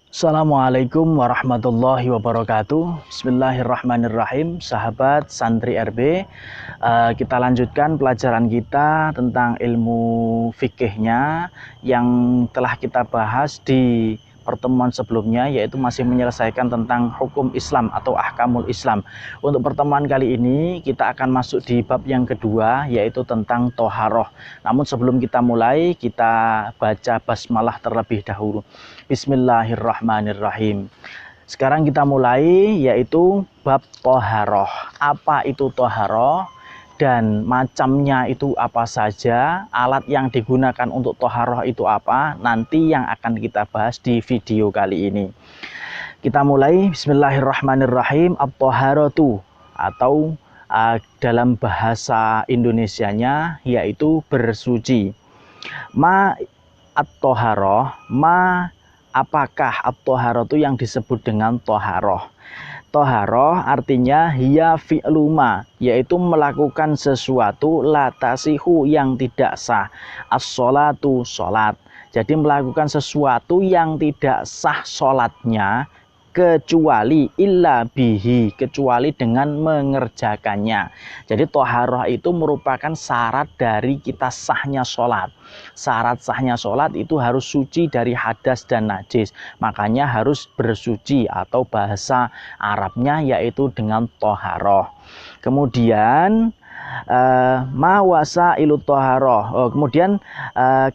Assalamualaikum warahmatullahi wabarakatuh. Bismillahirrahmanirrahim. Sahabat santri RB, kita lanjutkan pelajaran kita tentang ilmu fikihnya yang telah kita bahas di pertemuan sebelumnya, yaitu masih menyelesaikan tentang hukum Islam atau ahkamul Islam. Untuk pertemuan kali ini kita akan masuk di bab yang kedua, yaitu tentang toharoh. Namun sebelum kita mulai, kita baca basmalah terlebih dahulu. Bismillahirrahmanirrahim. Sekarang kita mulai, yaitu bab toharoh. Apa itu toharoh dan macamnya itu apa saja, alat yang digunakan untuk toharoh itu apa, nanti yang akan kita bahas di video kali ini. Kita mulai. Bismillahirrahmanirrahim. At-toharatu atau dalam bahasa Indonesianya yaitu bersuci. Ma at-toharoh, apakah at-toharatu yang disebut dengan toharoh? Toharoh artinya hiya fi'luma, yaitu melakukan sesuatu latasihu yang tidak sah, as-sholatu sholat. Jadi melakukan sesuatu yang tidak sah sholatnya, kecuali illa bihi, kecuali dengan mengerjakannya. Jadi toharoh itu merupakan syarat dari kita sahnya sholat. Syarat sahnya sholat itu harus suci dari hadas dan najis. Makanya harus bersuci, atau bahasa Arabnya yaitu dengan toharoh. Kemudian ma wasailut toharoh, kemudian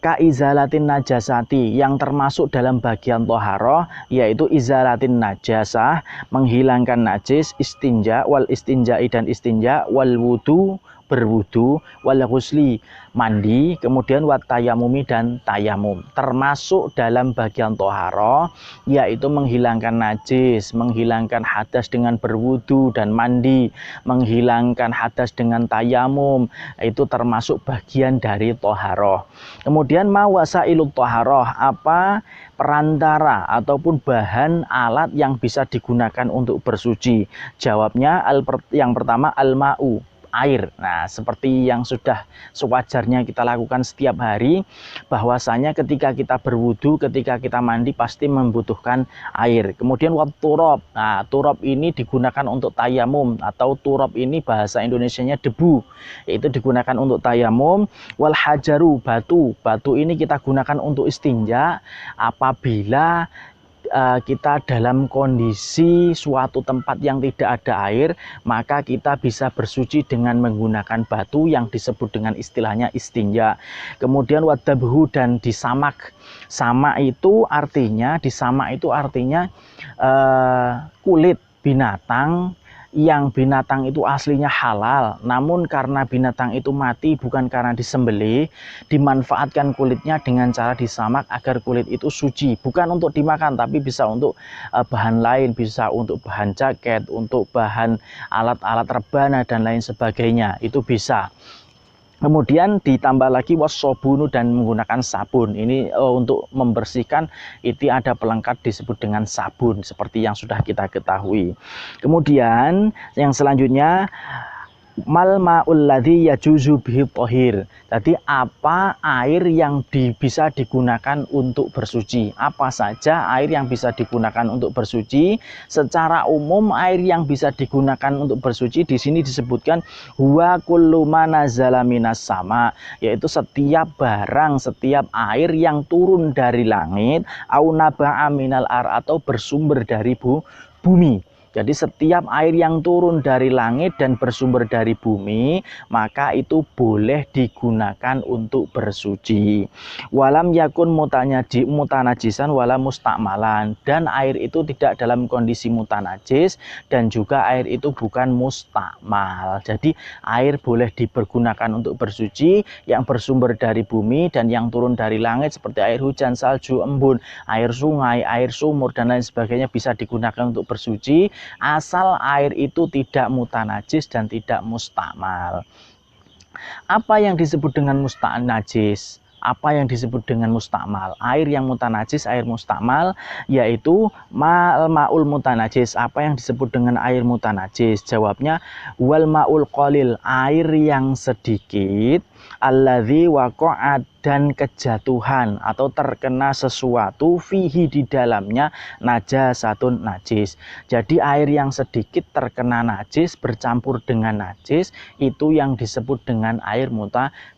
kaizalatin najasati, yang termasuk dalam bagian toharoh yaitu izalatin najasah, menghilangkan najis, istinja wal istinjai dan istinja, wal wudu berwudu, wal ghusli mandi, kemudian wat tayamumi dan tayamum. Termasuk dalam bagian toharoh yaitu menghilangkan najis, menghilangkan hadas dengan berwudu dan mandi, menghilangkan hadas dengan tayamum, itu termasuk bagian dari toharoh. Kemudian ma wasailut toharoh, apa perantara ataupun bahan alat yang bisa digunakan untuk bersuci? Jawabnya yang pertama al-ma'u, air. Nah, seperti yang sudah sewajarnya kita lakukan setiap hari, bahwasanya ketika kita berwudu, ketika kita mandi pasti membutuhkan air. Kemudian wat turab. Nah, turab ini digunakan untuk tayamum, atau turab ini bahasa Indonesianya debu, yaitu digunakan untuk tayamum. Wal hajaru, batu. Batu ini kita gunakan untuk istinja apabila kita dalam kondisi suatu tempat yang tidak ada air, maka kita bisa bersuci dengan menggunakan batu yang disebut dengan istilahnya istinja. Kemudian wadabhu, dan disamak. Sama itu artinya, disamak itu artinya kulit binatang yang binatang itu aslinya halal, namun karena binatang itu mati bukan karena disembelih, dimanfaatkan kulitnya dengan cara disamak agar kulit itu suci, bukan untuk dimakan tapi bisa untuk bahan lain, bisa untuk bahan jaket, untuk bahan alat-alat rebana dan lain sebagainya, itu bisa. Kemudian ditambah lagi wasobunu, dan menggunakan sabun. Ini untuk membersihkan, itu ada pelengkap disebut dengan sabun, seperti yang sudah kita ketahui. Kemudian yang selanjutnya mal ma'ul ladzi yajuzu bihi tohir. Jadi apa air yang bisa digunakan untuk bersuci? Apa saja air yang bisa digunakan untuk bersuci? Secara umum air yang bisa digunakan untuk bersuci di sini disebutkan huwa kullu ma nazala minas sama, yaitu setiap barang, setiap air yang turun dari langit, au naba'a minal ar, atau bersumber dari bumi. Jadi setiap air yang turun dari langit dan bersumber dari bumi, maka itu boleh digunakan untuk bersuci. Walam yakun mutanajisan wala mustakmalan, dan air itu tidak dalam kondisi mutanajis dan juga air itu bukan mustakmal. Jadi air boleh dipergunakan untuk bersuci yang bersumber dari bumi dan yang turun dari langit seperti air hujan, salju, embun, air sungai, air sumur dan lain sebagainya bisa digunakan untuk bersuci, asal air itu tidak mutanajis dan tidak mustakmal. Apa yang disebut dengan mustanajis? Apa yang disebut dengan mustakmal? Air yang mutanajis, air mustakmal, yaitu ma'ul mutanajis. Apa yang disebut dengan air mutanajis? Jawabnya wal ma'ul qalil, air yang sedikit, alladzi waqa'at dan kejatuhan atau terkena sesuatu fihi di dalamnya najasatun najis. Jadi air yang sedikit terkena najis bercampur dengan najis itu yang disebut dengan air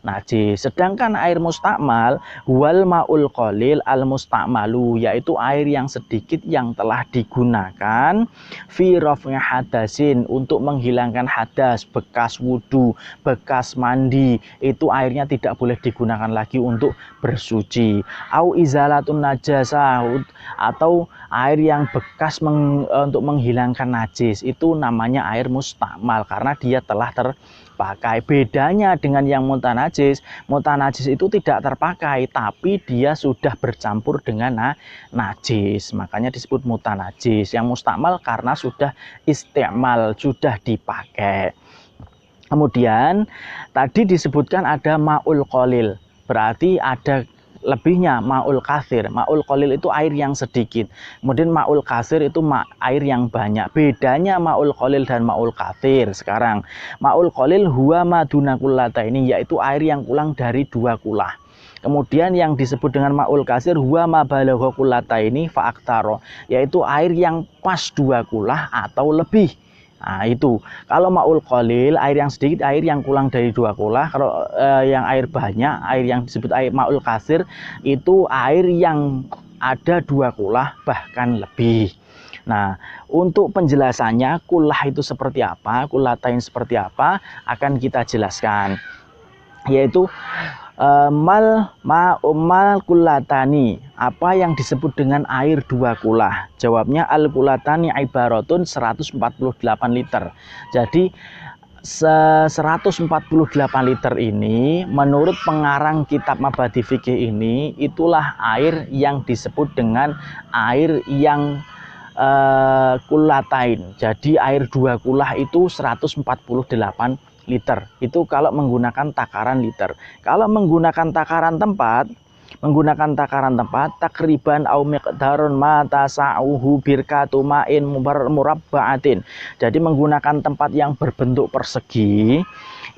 najis. Sedangkan air mustakmal wal maul qalil al mustakmalu, yaitu air yang sedikit yang telah digunakan fi raf'i hadasin, untuk menghilangkan hadas, bekas wudu, bekas mandi, itu airnya tidak boleh digunakan lagi untuk bersuci. Au izalatun najasah, atau air yang bekas untuk menghilangkan najis, itu namanya air mustakmal karena dia telah terpakai. Bedanya dengan yang mutanajis itu tidak terpakai tapi dia sudah bercampur dengan najis, makanya disebut mutanajis. Yang mustakmal karena sudah isti'mal, sudah dipakai. Kemudian tadi disebutkan ada ma'ul qalil, berarti ada lebihnya ma'ul kathir. Ma'ul qalil itu air yang sedikit, kemudian ma'ul kathir itu air yang banyak. Bedanya ma'ul qalil dan ma'ul kathir sekarang, ma'ul qalil huwa maduna kullataini, yaitu air yang kurang dari 2 kulah. Kemudian yang disebut dengan ma'ul kasir huwa ma balagha kullataini fa aktsara, yaitu air yang pas 2 kulah atau lebih. Nah, itu kalau ma'ul qalil, air yang sedikit, air yang kurang dari 2 kulah. Kalau yang air banyak, air yang disebut air ma'ul kasir, itu air yang ada 2 kulah bahkan lebih. Nah, untuk penjelasannya kulah itu seperti apa, kulatain seperti apa, akan kita jelaskan, yaitu mal kulatani, apa yang disebut dengan air 2 kulah? Jawabnya al kulatani ibaratun 148 liter. Jadi 148 liter ini menurut pengarang kitab Mabadi Fikih ini, itulah air yang disebut dengan air yang kulatain. Jadi air 2 kulah itu 148 liter. Itu kalau menggunakan takaran liter. Kalau menggunakan takaran tempat, takriban au miqdarun ma tasa'uhu birkatu ma'in murabba'atin. Jadi menggunakan tempat yang berbentuk persegi,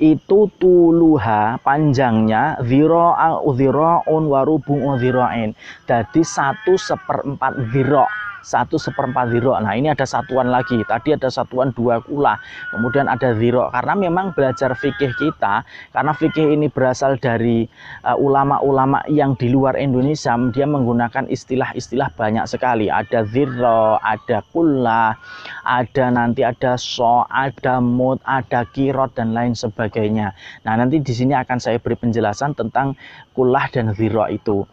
itu tuluha, panjangnya dhira'un wa rubu'u dhira'in. Jadi 1/4 dhira'. 1/4 dhira'. Nah, ini ada satuan lagi. Tadi ada satuan 2 kulah, kemudian ada dhira'. Karena memang belajar fikih kita, karena fikih ini berasal dari ulama-ulama yang di luar Indonesia, dia menggunakan istilah-istilah banyak sekali. Ada dhira', ada kullah, ada so, ada mud, ada kirot dan lain sebagainya. Nah, nanti di sini akan saya beri penjelasan tentang kullah dan dhira' itu.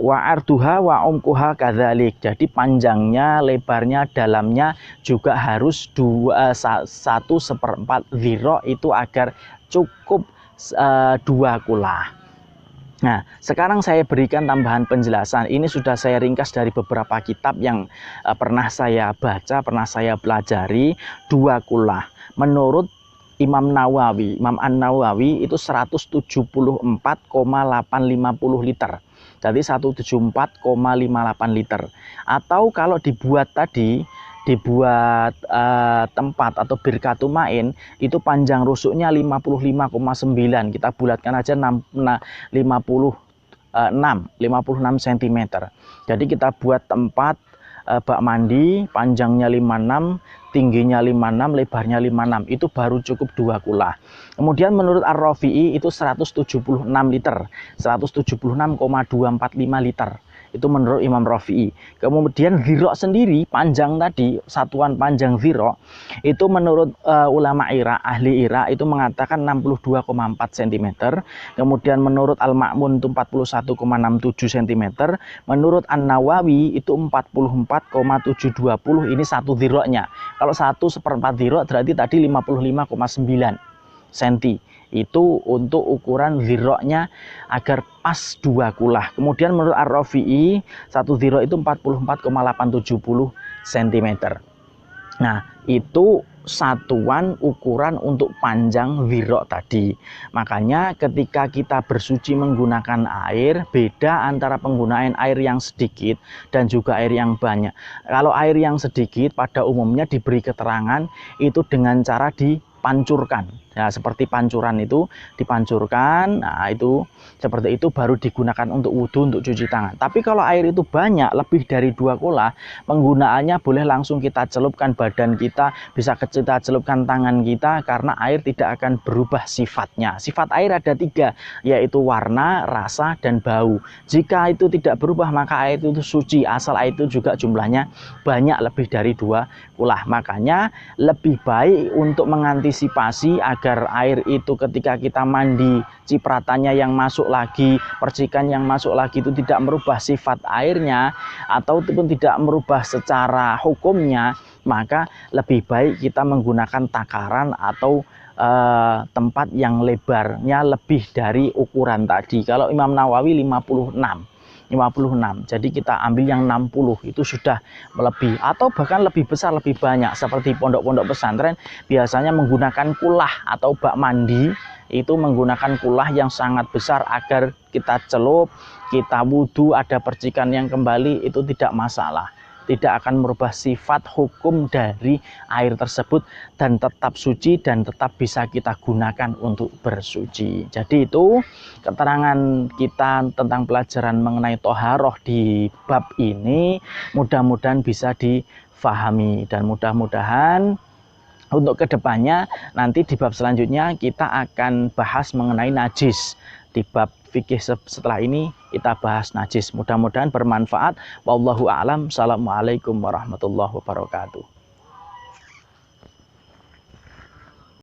Wa arduha wa umkuha kadzalik. Jadi panjangnya, lebarnya, dalamnya juga harus 1/4 dhira' itu agar cukup 2 kulah. Nah, sekarang saya berikan tambahan penjelasan. Ini sudah saya ringkas dari beberapa kitab yang pernah saya baca, pernah saya pelajari. 2 kulah menurut Imam An-Nawawi itu 174,850 liter. Jadi 174,58 liter. Atau kalau dibuat tempat atau birkatu ma'in, itu panjang rusuknya 55,9. Kita bulatkan aja 56 cm. Jadi kita buat tempat bak mandi, panjangnya 56, tingginya 56, lebarnya 56, itu baru cukup 2 kulah. Kemudian menurut Ar-Rafi'i itu 176 liter, 176,245 liter. Itu menurut Imam Rafi'i. Kemudian dhira' sendiri, panjang tadi, satuan panjang dhira' itu menurut ulama Irak, ahli Irak itu mengatakan 62,4 cm. Kemudian menurut Al-Ma'mun itu 41,67 cm. Menurut An-Nawawi itu 44,720. Ini satu dhira'nya. Kalau 1/4 dhira' berarti tadi 55,9 cm. Itu untuk ukuran dhira'nya agar pas 2 kulah. Kemudian menurut Ar-Rafi'i, 1 dhira' itu 44,870 cm. Nah, itu satuan ukuran untuk panjang dhira' tadi. Makanya ketika kita bersuci menggunakan air, beda antara penggunaan air yang sedikit dan juga air yang banyak. Kalau air yang sedikit pada umumnya diberi keterangan itu dengan cara dipancurkan. Ya, seperti pancuran itu dipancurkan, nah itu seperti itu baru digunakan untuk wudhu, untuk cuci tangan. Tapi kalau air itu banyak, lebih dari 2 kula, penggunaannya boleh langsung kita celupkan badan kita, bisa kita celupkan tangan kita, karena air tidak akan berubah sifatnya. Sifat air ada 3, yaitu warna, rasa, dan bau. Jika itu tidak berubah, maka air itu suci, asal air itu juga jumlahnya banyak, lebih dari 2 kula. Makanya lebih baik untuk mengantisipasi agar air itu ketika kita mandi, cipratannya yang masuk lagi, percikan yang masuk lagi itu tidak merubah sifat airnya ataupun tidak merubah secara hukumnya, maka lebih baik kita menggunakan takaran atau tempat yang lebarnya lebih dari ukuran tadi. Kalau Imam Nawawi 56, jadi kita ambil yang 60, itu sudah lebih, atau bahkan lebih besar, lebih banyak. Seperti pondok-pondok pesantren biasanya menggunakan kulah atau bak mandi, itu menggunakan kulah yang sangat besar agar kita celup, kita wudhu, ada percikan yang kembali, itu tidak masalah, tidak akan merubah sifat hukum dari air tersebut, dan tetap suci dan tetap bisa kita gunakan untuk bersuci. Jadi itu keterangan kita tentang pelajaran mengenai toharoh di bab ini, mudah-mudahan bisa difahami, dan mudah-mudahan untuk kedepannya nanti di bab selanjutnya kita akan bahas mengenai najis. Di bab fikih setelah ini kita bahas najis. Mudah-mudahan bermanfaat. Wallahu a'lam. Assalamualaikum warahmatullahi wabarakatuh.